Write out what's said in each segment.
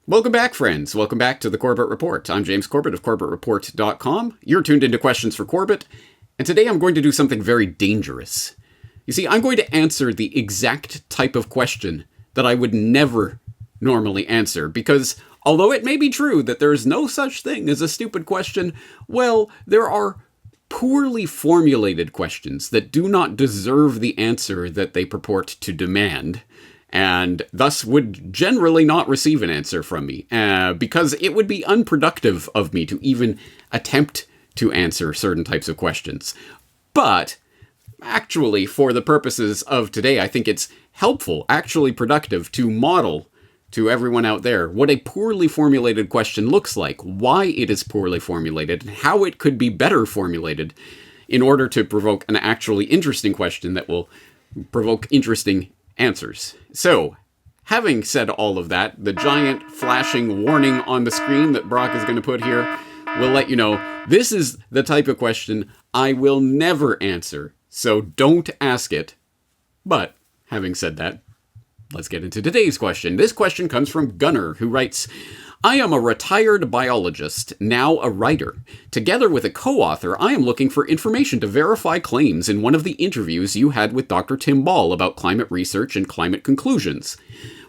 Welcome back, friends. Welcome back to the Corbett Report. I'm James Corbett of CorbettReport.com. You're tuned into Questions for Corbett, and today I'm going to do something very dangerous. You see, I'm going to answer the exact type of question that I would never normally answer, because although it may be true that there is no such thing as a stupid question, well, there are poorly formulated questions that do not deserve the answer that they purport to demand, and thus would generally not receive an answer from me, because it would be unproductive of me to even attempt to answer certain types of questions. But actually, for the purposes of today, I think it's helpful, actually productive, to model to everyone out there what a poorly formulated question looks like, why it is poorly formulated, and how it could be better formulated in order to provoke an actually interesting question that will provoke interesting answers. So, having said all of that, the giant flashing warning on the screen that Brock is going to put here will let you know this is the type of question I will never answer, so don't ask it. But, having said that, let's get into today's question. This question comes from Gunnar, who writes, I am a retired biologist, now a writer. Together with a co-author, I am looking for information to verify claims in one of the interviews you had with Dr. Tim Ball about climate research and climate conclusions.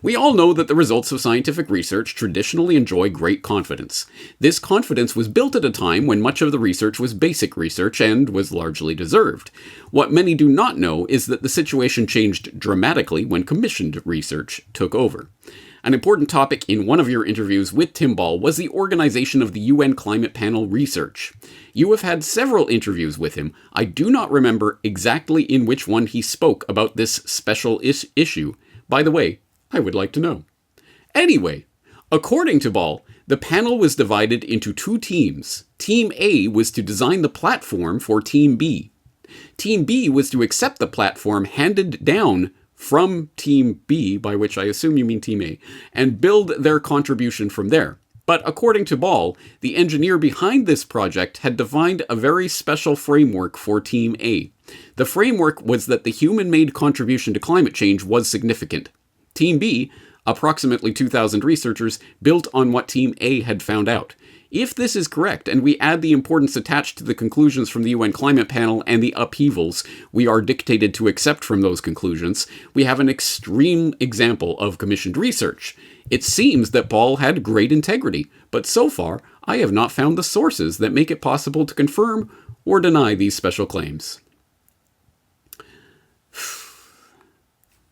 We all know that the results of scientific research traditionally enjoy great confidence. This confidence was built at a time when much of the research was basic research and was largely deserved. What many do not know is that the situation changed dramatically when commissioned research took over. An important topic in one of your interviews with Tim Ball was the organization of the UN Climate Panel research. You have had several interviews with him. I do not remember exactly in which one he spoke about this special issue. By the way, I would like to know. Anyway, according to Ball, the panel was divided into two teams. Team A was to design the platform for Team B. Team B was to accept the platform handed down from Team B, by which I assume you mean Team A, and build their contribution from there. But according to Ball, the engineer behind this project had defined a very special framework for Team A. The framework was that the human-made contribution to climate change was significant. Team B, approximately 2,000 researchers, built on what Team A had found out. If this is correct, and we add the importance attached to the conclusions from the UN Climate Panel and the upheavals we are dictated to accept from those conclusions, we have an extreme example of commissioned research. It seems that Ball had great integrity, but so far, I have not found the sources that make it possible to confirm or deny these special claims.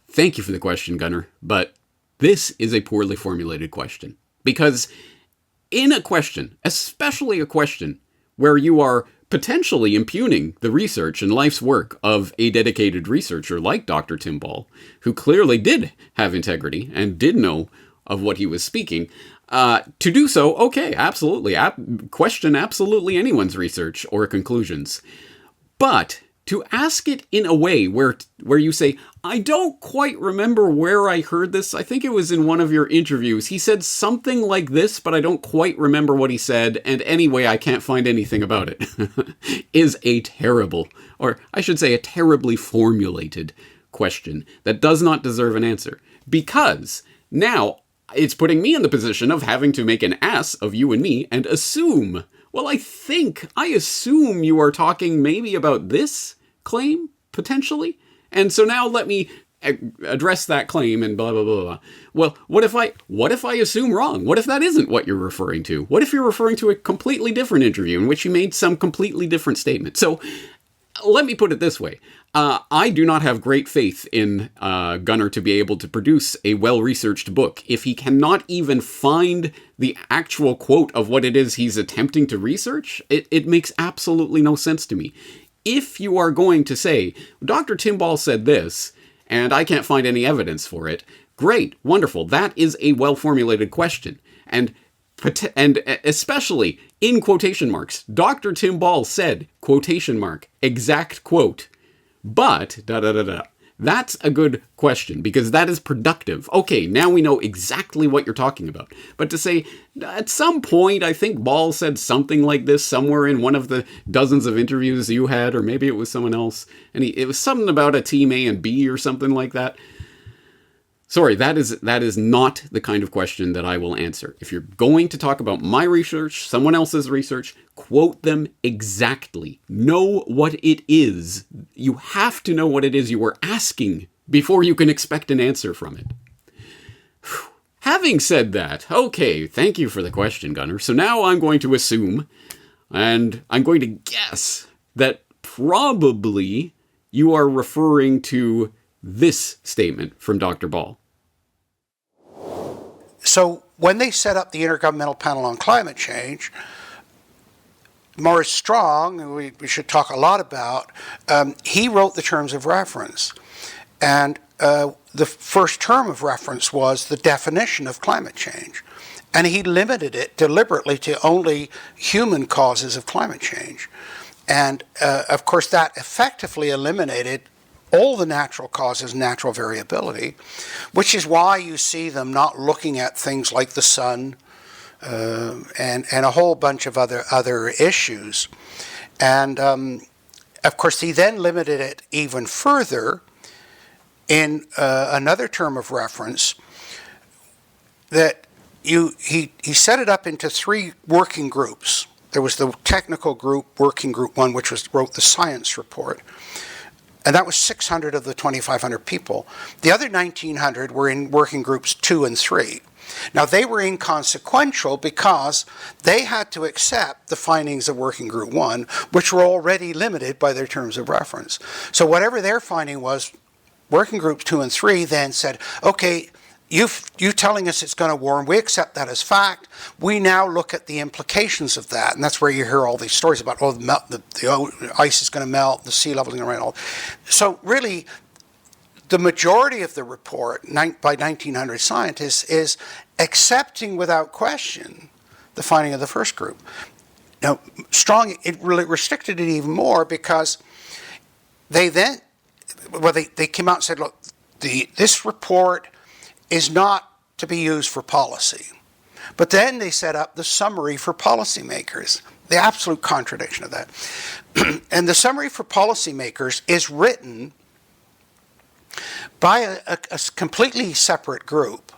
Thank you for the question, Gunnar, but this is a poorly formulated question. Because in a question, especially a question where you are potentially impugning the research and life's work of a dedicated researcher like Dr. Tim Ball, who clearly did have integrity and did know of what he was speaking, to do so, okay, absolutely, question absolutely anyone's research or conclusions. But to ask it in a way where you say, I don't quite remember where I heard this. I think it was in one of your interviews. He said something like this, but I don't quite remember what he said. And anyway, I can't find anything about it. Is a terrible, or I should say a terribly formulated question that does not deserve an answer. Because now it's putting me in the position of having to make an ass of you and me and assume, well, I assume you are talking maybe about this claim, potentially. And so now let me address that claim and blah, blah, blah, blah. Well, what if I assume wrong? What if that isn't what you're referring to? What if you're referring to a completely different interview in which you made some completely different statement? So let me put it this way. I do not have great faith in Gunnar to be able to produce a well-researched book if he cannot even find the actual quote of what it is he's attempting to research. It makes absolutely no sense to me. If you are going to say, Dr. Tim Ball said this, and I can't find any evidence for it, great, wonderful, that is a well-formulated question. And especially in quotation marks, Dr. Tim Ball said, quotation mark, exact quote, but, da-da-da-da. That's a good question, because that is productive. Okay, now we know exactly what you're talking about. But to say, at some point, I think Ball said something like this somewhere in one of the dozens of interviews you had, or maybe it was someone else, and it was something about a team A and B or something like that. Sorry, that is not the kind of question that I will answer. If you're going to talk about my research, someone else's research, quote them exactly. Know what it is. You have to know what it is you are asking before you can expect an answer from it. Having said that, okay, thank you for the question, Gunnar. So now I'm going to assume, and I'm going to guess, that probably you are referring to this statement from Dr. Ball. So when they set up the Intergovernmental Panel on Climate Change, Maurice Strong, we should talk a lot about, he wrote the terms of reference. And the first term of reference was the definition of climate change. And he limited it deliberately to only human causes of climate change. And of course, that effectively eliminated all the natural causes, natural variability, which is why you see them not looking at things like the sun and a whole bunch of other issues. And of course, he then limited it even further in another term of reference that he set it up into 3 working groups. There was the technical group, working group 1, which wrote the science report. And that was 600 of the 2,500 people. The other 1,900 were in working groups 2 and 3. Now, they were inconsequential because they had to accept the findings of working group 1, which were already limited by their terms of reference. So whatever their finding was, working groups 2 and 3 then said, okay, you telling us it's going to warm, we accept that as fact. We now look at the implications of that. And that's where you hear all these stories about, oh, the ice is going to melt, the sea level is going to rise. So really, the majority of the report by 1,900 scientists is accepting without question the finding of the first group. Now, Strong, it really restricted it even more because they then, they came out and said, look, this report is not to be used for policy. But then they set up the summary for policymakers, the absolute contradiction of that. And the summary for policymakers is written by a completely separate group.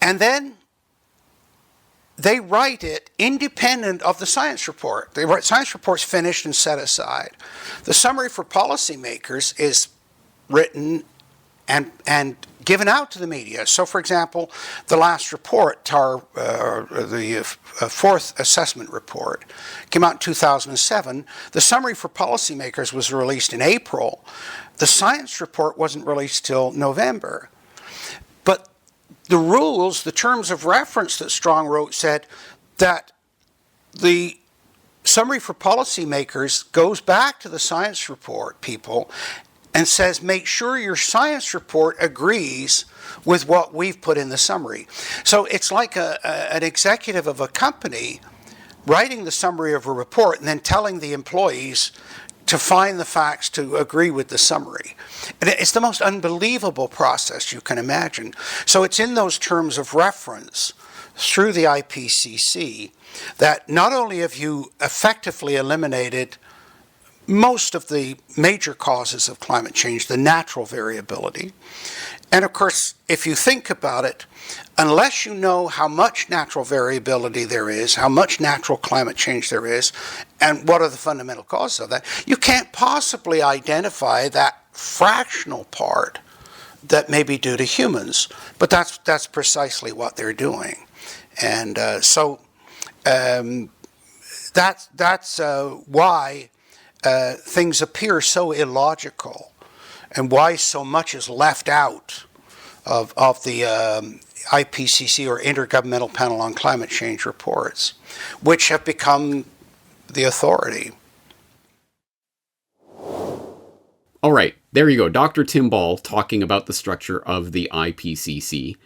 And then they write it independent of the science report. They write science reports finished and set aside. The summary for policymakers is written and given out to the media. So, for example, the last report, the fourth assessment report, came out in 2007. The summary for policymakers was released in April. The science report wasn't released till November. But the rules, the terms of reference that Strong wrote said that the summary for policymakers goes back to the science report people and says, make sure your science report agrees with what we've put in the summary. So it's like an executive of a company writing the summary of a report and then telling the employees to find the facts to agree with the summary. And it's the most unbelievable process you can imagine. So it's in those terms of reference through the IPCC that not only have you effectively eliminated most of the major causes of climate change, the natural variability. And of course, if you think about it, unless you know how much natural variability there is, how much natural climate change there is, and what are the fundamental causes of that, you can't possibly identify that fractional part that may be due to humans. But that's precisely what they're doing. And so that's why things appear so illogical and why so much is left out of the IPCC or Intergovernmental Panel on Climate Change reports, which have become the authority. All right, there you go. Dr. Tim Ball talking about the structure of the IPCC.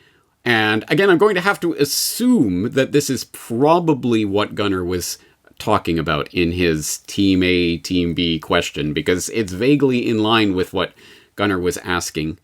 And again, I'm going to have to assume that this is probably what Gunnar was talking about in his Team A, Team B question, because it's vaguely in line with what Gunnar was asking.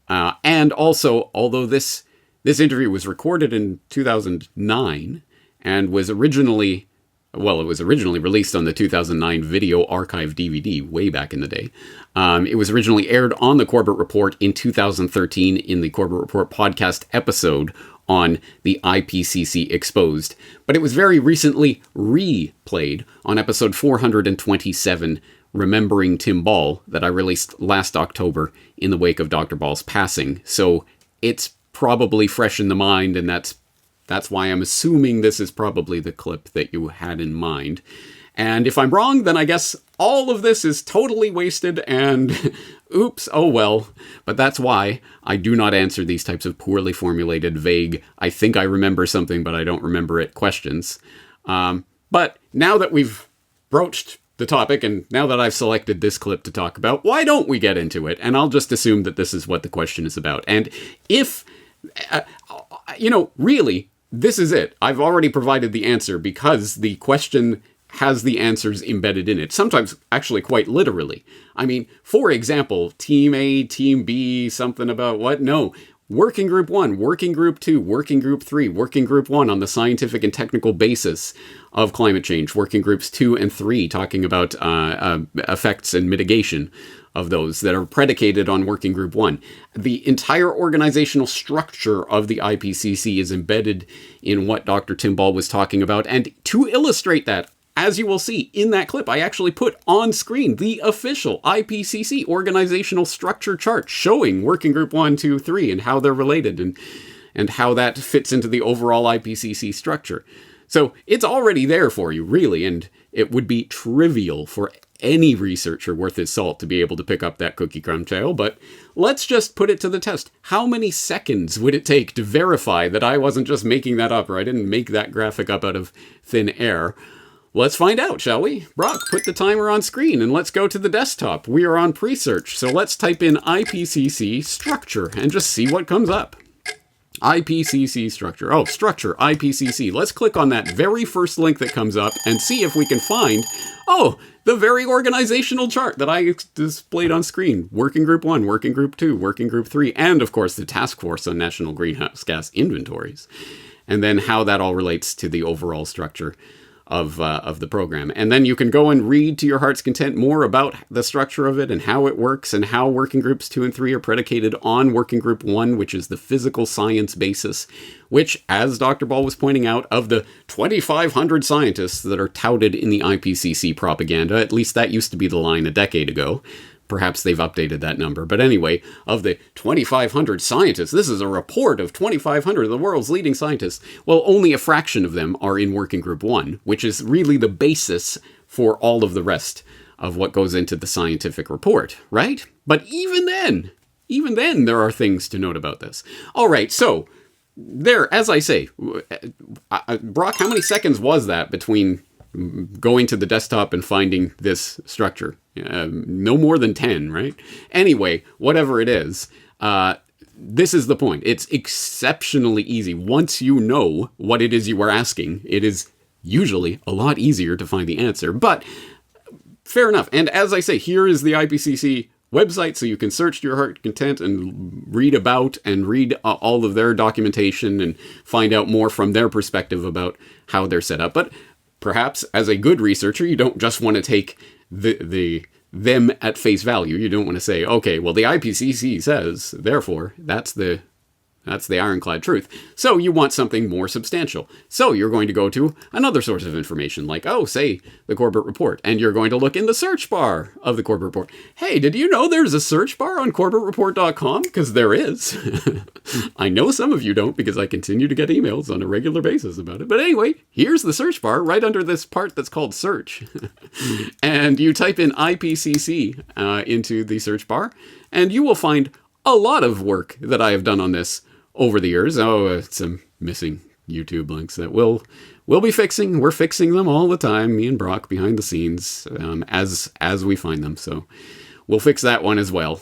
And also, although this interview was recorded in 2009 and was originally well, it was originally released on the 2009 Video Archive DVD way back in the day. It was originally aired on the Corbett Report in 2013 in the Corbett Report podcast episode on the IPCC Exposed, but it was very recently replayed on episode 427, Remembering Tim Ball, that I released last October in the wake of Dr. Ball's passing. So it's probably fresh in the mind, and that's why I'm assuming this is probably the clip that you had in mind. And if I'm wrong, then I guess all of this is totally wasted and oops, oh well. But that's why I do not answer these types of poorly formulated, vague, I think I remember something but I don't remember it questions. But now that we've broached the topic, and now that I've selected this clip to talk about, why don't we get into it? And I'll just assume that this is what the question is about. And if, really, this is it. I've already provided the answer because the question has the answers embedded in it, sometimes actually quite literally. I mean, for example, Team A, Team B, something about what? No. Working Group 1, Working Group 2, Working Group 3, Working Group 1 on the scientific and technical basis of climate change, Working Groups 2 and 3 talking about effects and mitigation of those that are predicated on Working Group 1. The entire organizational structure of the IPCC is embedded in what Dr. Tim Ball was talking about, and to illustrate that, as you will see in that clip, I actually put on screen the official IPCC organizational structure chart showing Working Group 1, 2, 3 and how they're related and how that fits into the overall IPCC structure. So it's already there for you, really, and it would be trivial for any researcher worth his salt to be able to pick up that cookie crumb trail, but let's just put it to the test. How many seconds would it take to verify that I wasn't just making that up, or I didn't make that graphic up out of thin air? Let's find out, shall we? Brock, put the timer on screen and let's go to the desktop. We are on pre-search, so let's type in IPCC structure and just see what comes up. IPCC structure. Oh, structure, IPCC. Let's click on that very first link that comes up and see if we can find, the very organizational chart that I displayed on screen. Working Group 1, Working Group 2, Working Group 3, and of course the Task Force on National Greenhouse Gas Inventories. And then how that all relates to the overall structure of the program. And then you can go and read to your heart's content more about the structure of it and how it works and how Working Groups 2 and 3 are predicated on Working Group 1, which is the physical science basis, which, as Dr. Ball was pointing out, of the 2,500 scientists that are touted in the IPCC propaganda, at least that used to be the line a decade ago. Perhaps they've updated that number. But anyway, of the 2,500 scientists, this is a report of 2,500 of the world's leading scientists. Well, only a fraction of them are in Working Group 1, which is really the basis for all of the rest of what goes into the scientific report, right? But even then, there are things to note about this. All right, so there, as I say, Brock, how many seconds was that between going to the desktop and finding this structure? No more than 10, right? Anyway, whatever it is, this is the point. It's exceptionally easy. Once you know what it is you are asking, it is usually a lot easier to find the answer. But fair enough. And as I say, here is the IPCC website, so you can search to your heart's content and read about and read all of their documentation and find out more from their perspective about how they're set up. But perhaps as a good researcher, you don't just want to take them at face value. You don't want to say, okay, well, the IPCC says, therefore, that's the ironclad truth. So you want something more substantial. So you're going to go to another source of information, like, say, the Corbett Report. And you're going to look in the search bar of the Corbett Report. Hey, did you know there's a search bar on CorbettReport.com? Because there is. I know some of you don't, because I continue to get emails on a regular basis about it. But anyway, here's the search bar right under this part that's called search. And you type in IPCC into the search bar, and you will find a lot of work that I have done on this over the years. Some missing YouTube links that we'll be fixing. We're fixing them all the time, me and Brock behind the scenes, as we find them. So we'll fix that one as well.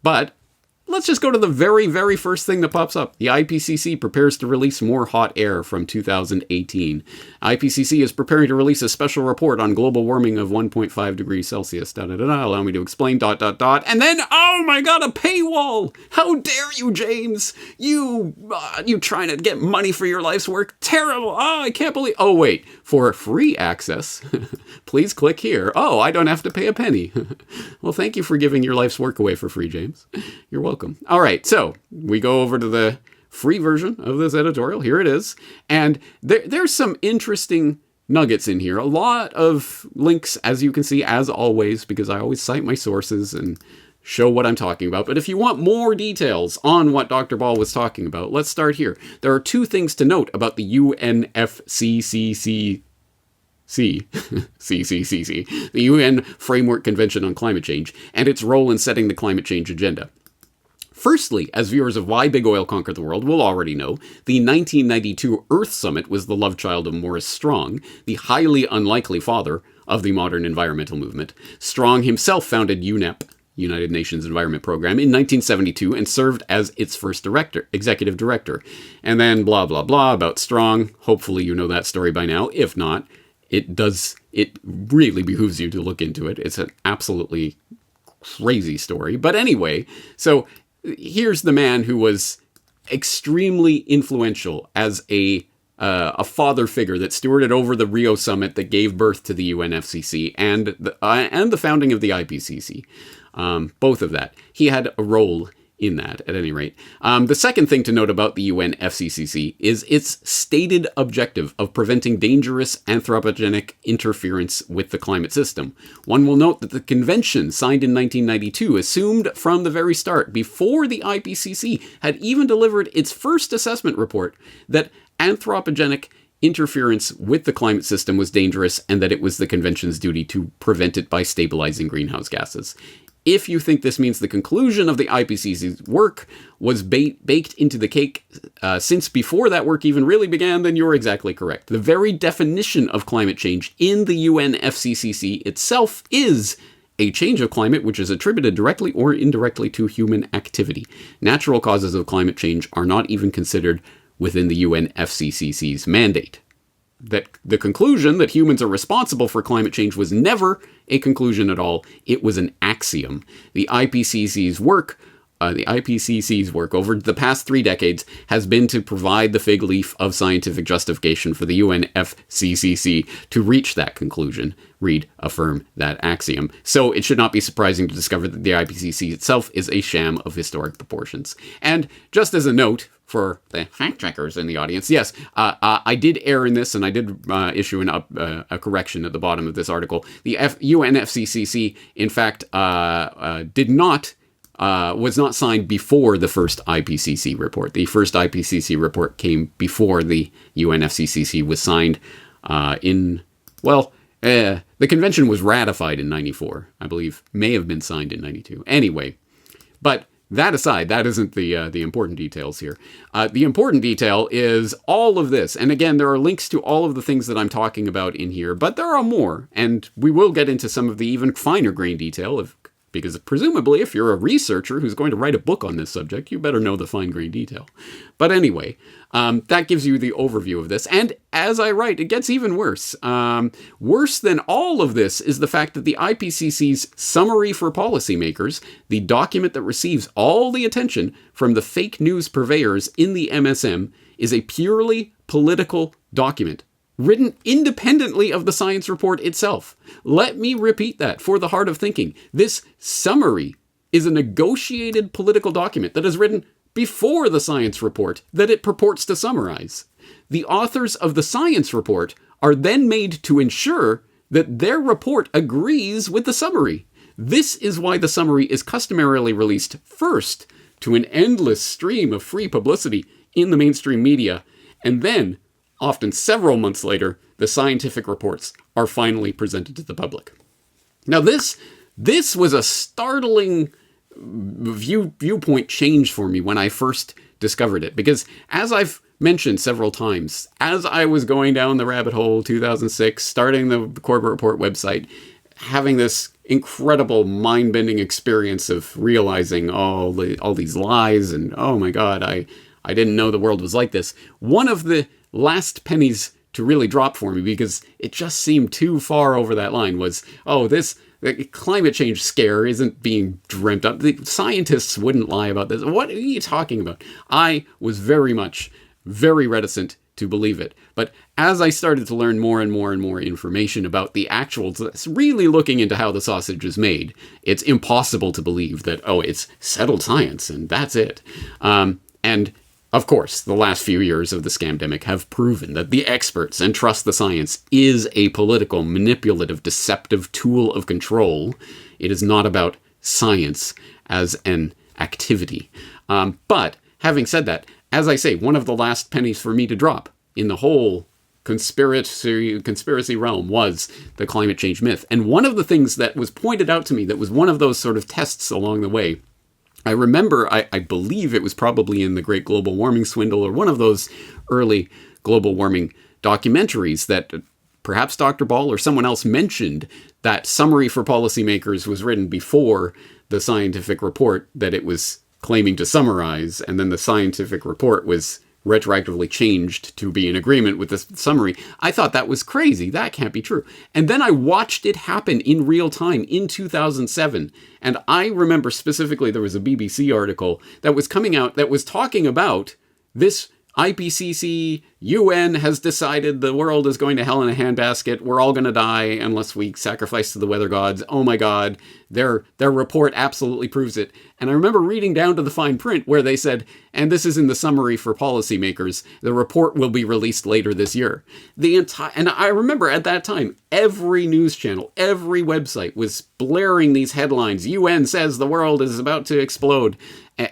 But let's just go to the very, very first thing that pops up. The IPCC prepares to release more hot air from 2018. IPCC is preparing to release a special report on global warming of 1.5 degrees Celsius. Allow me to explain, And then, oh my God, a paywall. How dare you, James? You trying to get money for your life's work? Terrible. Oh, I can't believe. Oh, wait. For free access, please click here. Oh, I don't have to pay a penny. Well, thank you for giving your life's work away for free, James. You're welcome. All right, so we go over to the free version of this editorial. Here it is. And there's some interesting nuggets in here. A lot of links, as you can see, as always, because I always cite my sources and show what I'm talking about. But if you want more details on what Dr. Ball was talking about, let's start here. There are two things to note about the UNFCCC. CCCC, the UN Framework Convention on Climate Change, and its role in setting the climate change agenda. Firstly, as viewers of Why Big Oil Conquered the World will already know, the 1992 Earth Summit was the love child of Maurice Strong, the highly unlikely father of the modern environmental movement. Strong himself founded UNEP, United Nations Environment Program, in 1972 and served as its first executive director. And then blah, blah, blah about Strong. Hopefully you know that story by now. If not, it really behooves you to look into it. It's an absolutely crazy story. But anyway, so here's the man who was extremely influential as a father figure that stewarded over the Rio Summit that gave birth to the UNFCCC and the founding of the IPCC. Both of that. He had a role in that, at any rate. The second thing to note about the UNFCCC is its stated objective of preventing dangerous anthropogenic interference with the climate system. One will note that the convention, signed in 1992, assumed from the very start, before the IPCC had even delivered its first assessment report, that anthropogenic interference with the climate system was dangerous and that it was the convention's duty to prevent it by stabilizing greenhouse gases. If you think this means the conclusion of the IPCC's work was baked into the cake since before that work even really began, then you're exactly correct. The very definition of climate change in the UNFCCC itself is a change of climate which is attributed directly or indirectly to human activity. Natural causes of climate change are not even considered within the UNFCCC's mandate. That the conclusion that humans are responsible for climate change was never a conclusion at all. It was an axiom. The IPCC's work over the past 3 decades has been to provide the fig leaf of scientific justification for the UNFCCC to reach that conclusion. Read, affirm that axiom. So it should not be surprising to discover that the IPCC itself is a sham of historic proportions. And just as a note, for the fact checkers in the audience, yes, I did err in this, and I did issue a correction at the bottom of this article. The UNFCCC, in fact, was not signed before the first IPCC report. The first IPCC report came before the UNFCCC was signed the convention was ratified in 94, I believe, may have been signed in 92. Anyway, but that aside, that isn't the important details here. The important detail is all of this. And again, there are links to all of the things that I'm talking about in here, but there are more. And we will get into some of the even finer grain detail because presumably if you're a researcher who's going to write a book on this subject, you better know the fine grain detail. But anyway, that gives you the overview of this. And as I write, it gets even worse. Worse than all of this is the fact that the IPCC's Summary for Policymakers, the document that receives all the attention from the fake news purveyors in the MSM, is a purely political document, written independently of the science report itself. Let me repeat that for the heart of thinking. This summary is a negotiated political document that is written before the science report that it purports to summarize. The authors of the science report are then made to ensure that their report agrees with the summary. This is why the summary is customarily released first to an endless stream of free publicity in the mainstream media, and then often several months later, the scientific reports are finally presented to the public. Now, this was a startling viewpoint change for me when I first discovered it, because as I've mentioned several times, as I was going down the rabbit hole, 2006, starting the Corbett Report website, having this incredible mind-bending experience of realizing all these lies and, oh my God, I didn't know the world was like this. One of the last pennies to really drop for me, because it just seemed too far over that line, was, the climate change scare isn't being dreamt up. The scientists wouldn't lie about this. What are you talking about? I was very reticent to believe it. But as I started to learn more and more and more information about the actual, really looking into how the sausage is made, it's impossible to believe that, it's settled science and that's it. And of course, the last few years of the scamdemic have proven that the experts and trust the science is a political, manipulative, deceptive tool of control. It is not about science as an activity. But having said that, as I say, one of the last pennies for me to drop in the whole conspiracy realm was the climate change myth. And one of the things that was pointed out to me that was one of those sort of tests along the way, I remember, I believe it was probably in The Great Global Warming Swindle or one of those early global warming documentaries that perhaps Dr. Ball or someone else mentioned that summary for policymakers was written before the scientific report that it was claiming to summarize, and then the scientific report was retroactively changed to be in agreement with this summary. I thought that was crazy. That can't be true. And then I watched it happen in real time in 2007. And I remember specifically there was a BBC article that was coming out that was talking about this IPCC, UN has decided the world is going to hell in a handbasket. We're all going to die unless we sacrifice to the weather gods. Oh my God, their report absolutely proves it. And I remember reading down to the fine print where they said, and this is in the summary for policymakers, the report will be released later this year. And I remember at that time, every news channel, every website was blaring these headlines. UN says the world is about to explode.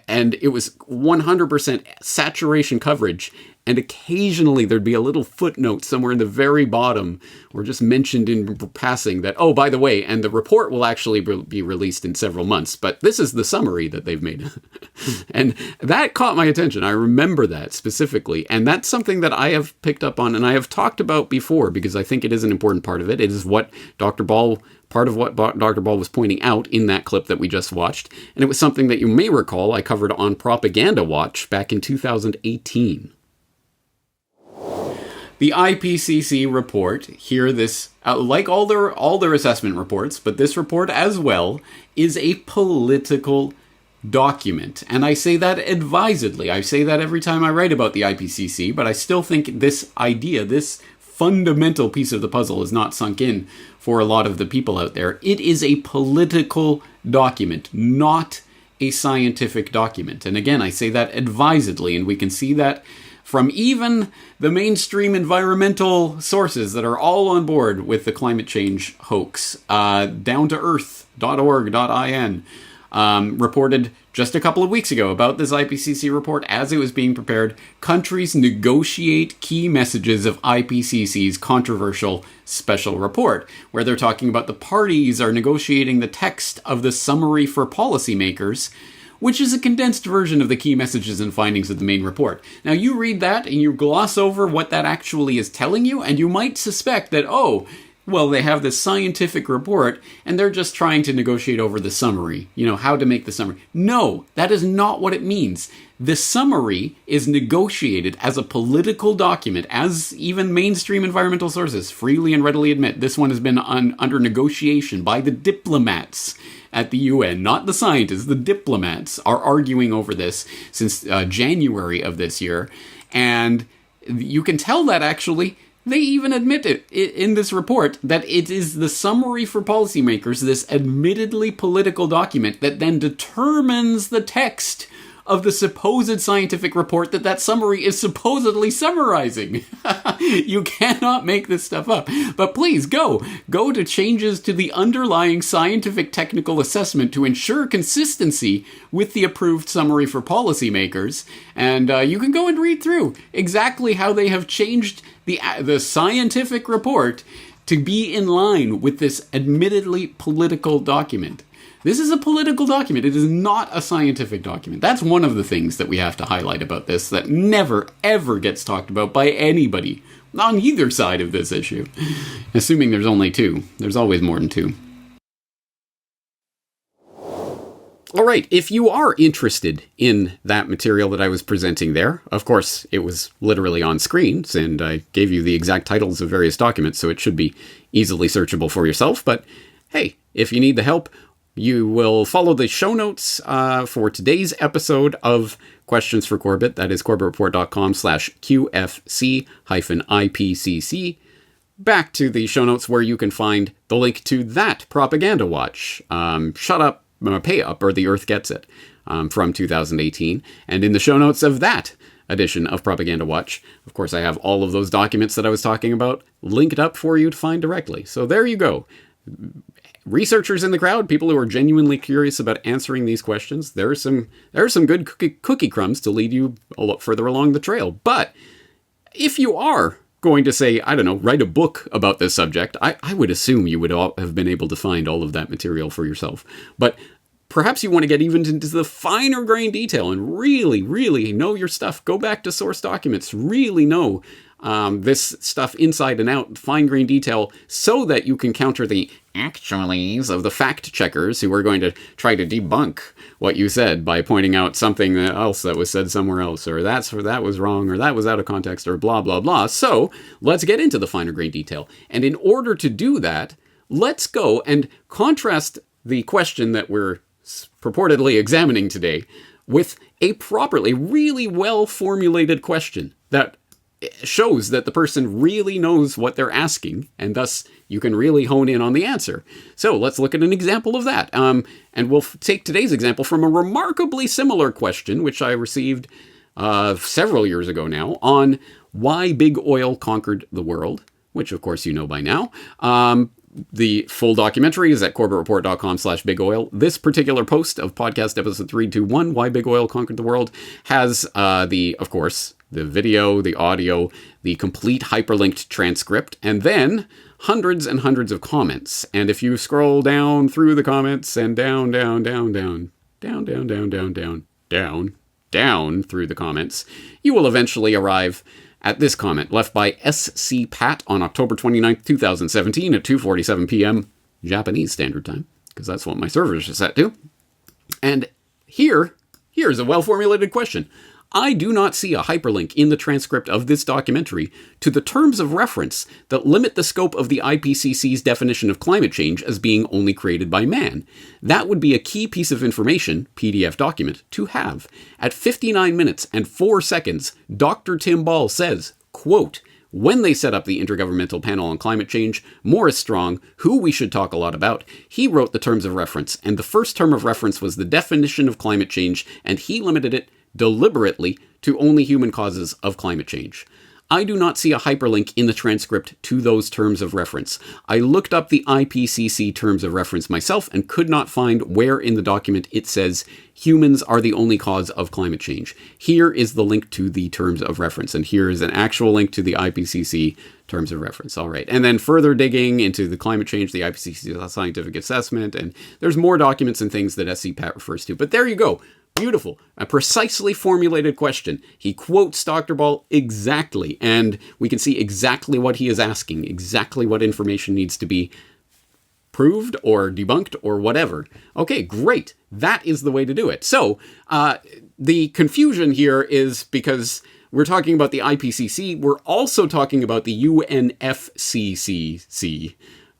And it was 100% saturation coverage. And occasionally there'd be a little footnote somewhere in the very bottom or just mentioned in passing that, oh, by the way, and the report will actually be released in several months. But this is the summary that they've made. And that caught my attention. I remember that specifically. And that's something that I have picked up on and I have talked about before because I think it is an important part of it. It is what part of what Dr. Ball was pointing out in that clip that we just watched. And it was something that you may recall I covered on Propaganda Watch back in 2018. The IPCC report, here this, like all their assessment reports, but this report as well, is a political document. And I say that advisedly. I say that every time I write about the IPCC, but I still think this idea, this fundamental piece of the puzzle is not sunk in for a lot of the people out there. It is a political document, not a scientific document. And again, I say that advisedly, and we can see that from even the mainstream environmental sources that are all on board with the climate change hoax. Downtoearth.org.in reported just a couple of weeks ago about this IPCC report as it was being prepared. Countries negotiate key messages of IPCC's controversial special report, where they're talking about the parties are negotiating the text of the summary for policymakers, which is a condensed version of the key messages and findings of the main report. Now, you read that and you gloss over what that actually is telling you, and you might suspect that, well, they have this scientific report, and they're just trying to negotiate over the summary, how to make the summary. No, that is not what it means. The summary is negotiated as a political document, as even mainstream environmental sources freely and readily admit. This one has been under negotiation by the diplomats at the UN, not the scientists. The diplomats are arguing over this since January of this year. And you can tell that actually, they even admit it in this report, that it is the summary for policymakers, this admittedly political document that then determines the text of the supposed scientific report that summary is supposedly summarizing. You cannot make this stuff up. But please go to changes to the underlying scientific technical assessment to ensure consistency with the approved summary for policymakers, and you can go and read through exactly how they have changed the scientific report to be in line with this admittedly political document. This is a political document. It is not a scientific document. That's one of the things that we have to highlight about this that never, ever gets talked about by anybody on either side of this issue. Assuming there's only two. There's always more than two. All right, if you are interested in that material that I was presenting there, of course, it was literally on screens, and I gave you the exact titles of various documents, so it should be easily searchable for yourself. But hey, if you need the help, you will follow the show notes for today's episode of Questions for Corbett. That is corbettReport.com/QFC-IPCC. Back to the show notes where you can find the link to that propaganda watch. Shut Up, Pay Up, or The Earth Gets It, from 2018. And in the show notes of that edition of Propaganda Watch, of course, I have all of those documents that I was talking about linked up for you to find directly. So there you go. Researchers in the crowd, people who are genuinely curious about answering these questions, there are some good cookie crumbs to lead you a lot further along the trail. But if you are going to say, I don't know, write a book about this subject, I would assume you would all have been able to find all of that material for yourself. But perhaps you want to get even into the finer grain detail and really, really know your stuff. Go back to source documents, really know this stuff inside and out, fine grain detail, so that you can counter the actuallys of the fact checkers who are going to try to debunk what you said by pointing out something else that was said somewhere else, or that was wrong, or that was out of context, or blah, blah, blah. So let's get into the finer grain detail. And in order to do that, let's go and contrast the question that we're purportedly examining today with a properly, really well-formulated question that shows that the person really knows what they're asking, and thus you can really hone in on the answer. So let's look at an example of that. And we'll take today's example from a remarkably similar question, which I received several years ago now, on why big oil conquered the world, which of course you know by now. The full documentary is at CorbettReport.com/bigoil. This particular post of podcast episode 321, Why Big Oil Conquered the World, has of course, the video, the audio, the complete hyperlinked transcript, and then hundreds and hundreds of comments. And if you scroll down through the comments and down through the comments, you will eventually arrive at this comment left by SC Pat on October 29th, 2017 at 2:47 p.m. Japanese Standard Time, because that's what my servers are set to. And here's a well-formulated question. I do not see a hyperlink in the transcript of this documentary to the terms of reference that limit the scope of the IPCC's definition of climate change as being only created by man. That would be a key piece of information, PDF document, to have. At 59 minutes and 4 seconds, Dr. Tim Ball says, quote, when they set up the Intergovernmental Panel on Climate Change, Morris Strong, who we should talk a lot about, he wrote the terms of reference, and the first term of reference was the definition of climate change, and he limited it deliberately to only human causes of climate change. I do not see a hyperlink in the transcript to those terms of reference. I looked up the IPCC terms of reference myself and could not find where in the document it says humans are the only cause of climate change. Here is the link to the terms of reference, and here is an actual link to the IPCC terms of reference. All right, and then further digging into the climate change, the IPCC scientific assessment, and there's more documents and things that SC Pat refers to. But there you go. Beautiful. A precisely formulated question. He quotes Dr. Ball exactly, and we can see exactly what he is asking, exactly what information needs to be proved or debunked or whatever. Okay, great. That is the way to do it. So, the confusion here is because we're talking about the IPCC, we're also talking about the UNFCCC,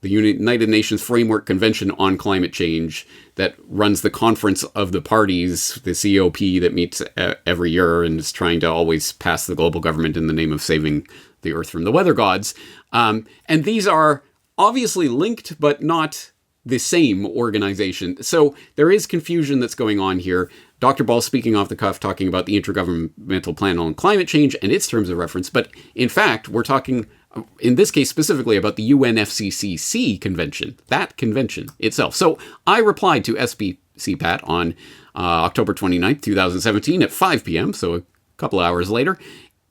the United Nations Framework Convention on Climate Change, that runs the conference of the parties, the COP, that meets every year and is trying to always pass the global government in the name of saving the earth from the weather gods. And these are obviously linked, but not the same organization. So there is confusion that's going on here. Dr. Ball speaking off the cuff, talking about the Intergovernmental Panel on Climate Change and its terms of reference. But in fact, we're talking, in this case specifically, about the UNFCCC convention, that convention itself. So I replied to SPC Pat on October 29th, 2017 at 5 p.m., so a couple hours later,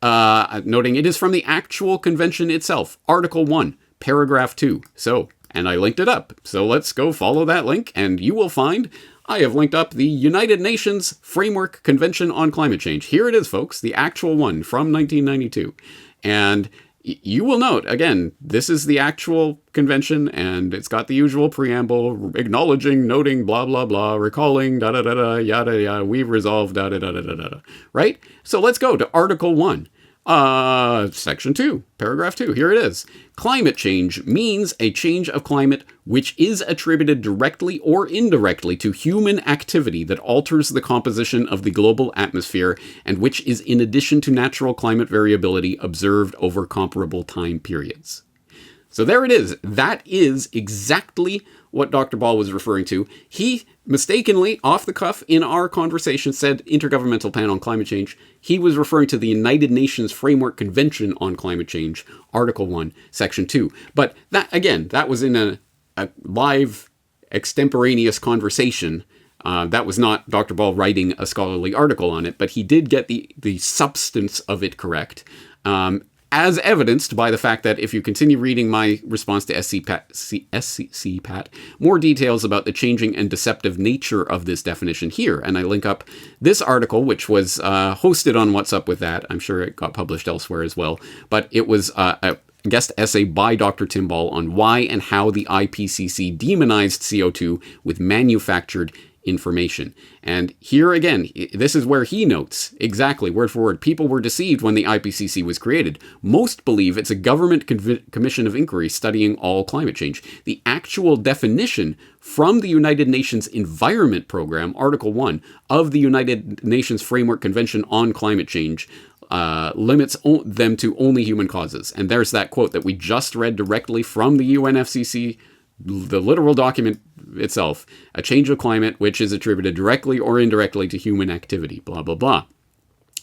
noting it is from the actual convention itself, Article 1, Paragraph 2. So, and I linked it up. So let's go follow that link, and you will find I have linked up the United Nations Framework Convention on Climate Change. Here it is, folks, the actual one from 1992. And You will note, again, this is the actual convention, and it's got the usual preamble, acknowledging, noting, blah, blah, blah, recalling, da-da-da-da, yada, yada, we've resolved, da-da-da-da-da-da, right? So let's go to Article 1. Section 2, Paragraph 2, here it is. Climate change means a change of climate which is attributed directly or indirectly to human activity that alters the composition of the global atmosphere and which is in addition to natural climate variability observed over comparable time periods. So there it is. That is exactly what Dr. Ball was referring to. He mistakenly, off the cuff, in our conversation, said Intergovernmental Panel on Climate Change. He was referring to the United Nations Framework Convention on Climate Change, Article 1, Section 2. But that, again, that was in a live, extemporaneous conversation. That was not Dr. Ball writing a scholarly article on it, but he did get the substance of it correct. As evidenced by the fact that if you continue reading my response to SCCPAT, more details about the changing and deceptive nature of this definition here. And I link up this article, which was hosted on What's Up With That. I'm sure it got published elsewhere as well. But it was a guest essay by Dr. Tim Ball on why and how the IPCC demonized CO2 with manufactured information. And here again, this is where he notes, exactly, word for word, people were deceived when the IPCC was created. Most believe it's a government commission of inquiry studying all climate change. The actual definition from the United Nations Environment Program, Article 1, of the United Nations Framework Convention on Climate Change limits them to only human causes. And there's that quote that we just read directly from the UNFCCC, the literal document itself, a change of climate which is attributed directly or indirectly to human activity, blah, blah, blah.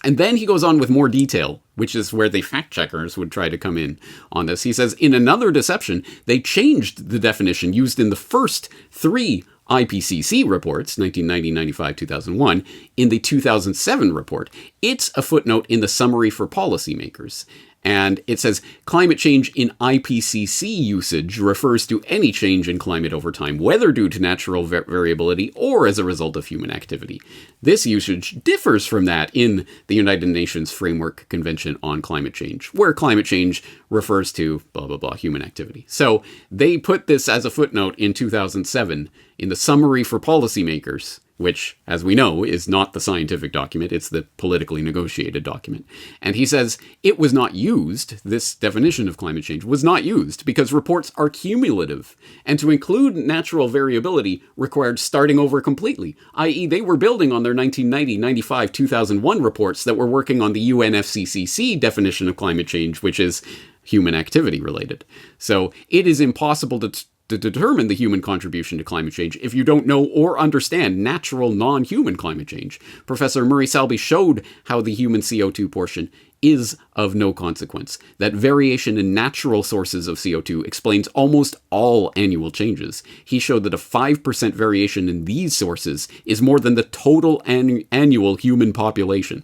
And then he goes on with more detail, which is where the fact checkers would try to come in on this. He says, in another deception, they changed the definition used in the first 3 IPCC reports, 1990, 95, 2001, in the 2007 report. It's a footnote in the summary for policymakers. And it says, climate change in IPCC usage refers to any change in climate over time, whether due to natural variability or as a result of human activity. This usage differs from that in the United Nations Framework Convention on Climate Change, where climate change refers to blah, blah, blah, human activity. So they put this as a footnote in 2007 in the summary for policymakers, which, as we know, is not the scientific document, it's the politically negotiated document. And he says it was not used, this definition of climate change was not used because reports are cumulative, and to include natural variability required starting over completely, i.e. they were building on their 1990, 95, 2001 reports that were working on the UNFCCC definition of climate change, which is human activity related. So it is impossible to determine the human contribution to climate change if you don't know or understand natural non-human climate change. Professor Murray Selby showed how the human CO2 portion is of no consequence. That variation in natural sources of CO2 explains almost all annual changes. He showed that a 5% variation in these sources is more than the total annual human population.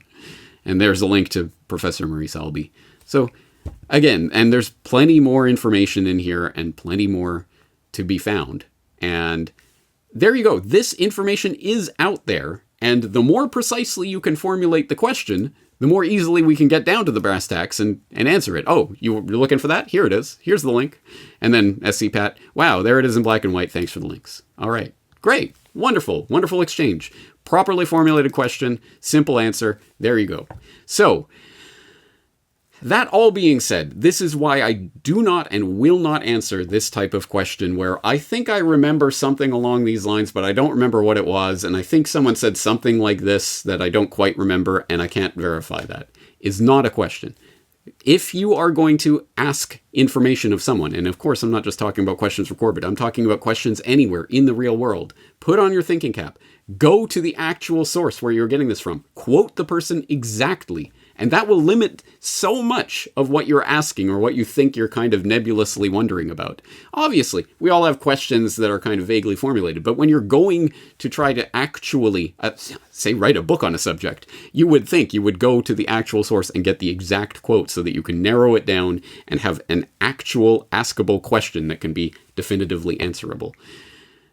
And there's a link to Professor Murray Selby. So again, and there's plenty more information in here and plenty more to be found. And there you go. This information is out there. And the more precisely you can formulate the question, the more easily we can get down to the brass tacks and answer it. Oh, you're looking for that? Here it is. Here's the link. And then SCPAT, wow, there it is in black and white. Thanks for the links. All right. Great. Wonderful. Wonderful exchange. Properly formulated question. Simple answer. There you go. So, that all being said, this is why I do not and will not answer this type of question where I think I remember something along these lines, but I don't remember what it was, and I think someone said something like this that I don't quite remember, and I can't verify that. Is not a question. If you are going to ask information of someone, and of course I'm not just talking about questions for Corbett, I'm talking about questions anywhere in the real world, put on your thinking cap. Go to the actual source where you're getting this from. Quote the person exactly. And that will limit so much of what you're asking or what you think you're kind of nebulously wondering about. Obviously, we all have questions that are kind of vaguely formulated, but when you're going to try to actually, say, write a book on a subject, you would think you would go to the actual source and get the exact quote so that you can narrow it down and have an actual askable question that can be definitively answerable.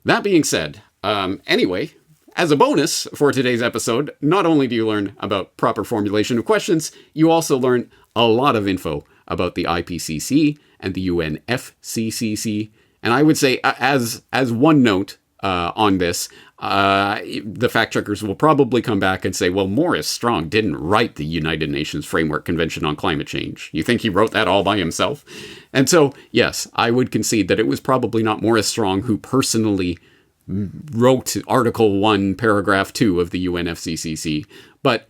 That being said, anyway, as a bonus for today's episode, not only do you learn about proper formulation of questions, you also learn a lot of info about the IPCC and the UNFCCC. And I would say, as one note on this, the fact checkers will probably come back and say, well, Morris Strong didn't write the United Nations Framework Convention on Climate Change. You think he wrote that all by himself? And so, yes, I would concede that it was probably not Morris Strong who personally wrote Article 1, Paragraph 2 of the UNFCCC, but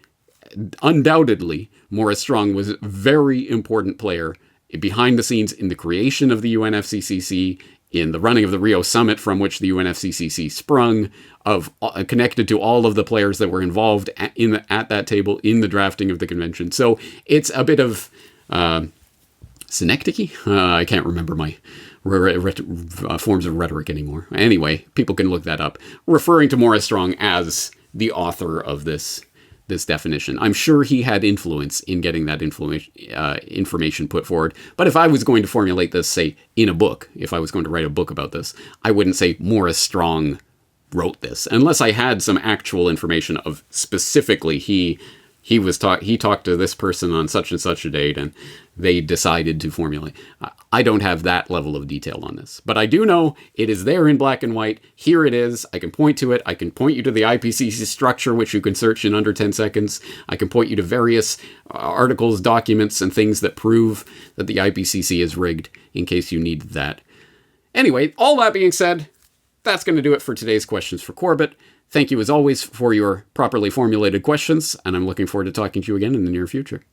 undoubtedly, Morris Strong was a very important player behind the scenes in the creation of the UNFCCC, in the running of the Rio Summit from which the UNFCCC sprung, connected to all of the players that were involved at that table in the drafting of the convention. So it's a bit of synecdoche. I can't remember my forms of rhetoric anymore. Anyway, people can look that up. Referring to Morris Strong as the author of this definition. I'm sure he had influence in getting that information put forward. But if I was going to formulate this, say, in a book, if I was going to write a book about this, I wouldn't say Morris Strong wrote this, unless I had some actual information of specifically he talked to this person on such and such a date and they decided to formulate. I don't have that level of detail on this, but I do know it is there in black and white. Here it is. I can point to it. I can point you to the IPCC structure, which you can search in under 10 seconds. I can point you to various articles, documents, and things that prove that the IPCC is rigged in case you need that. Anyway, all that being said, that's going to do it for today's Questions for Corbett. Thank you as always for your properly formulated questions, and I'm looking forward to talking to you again in the near future.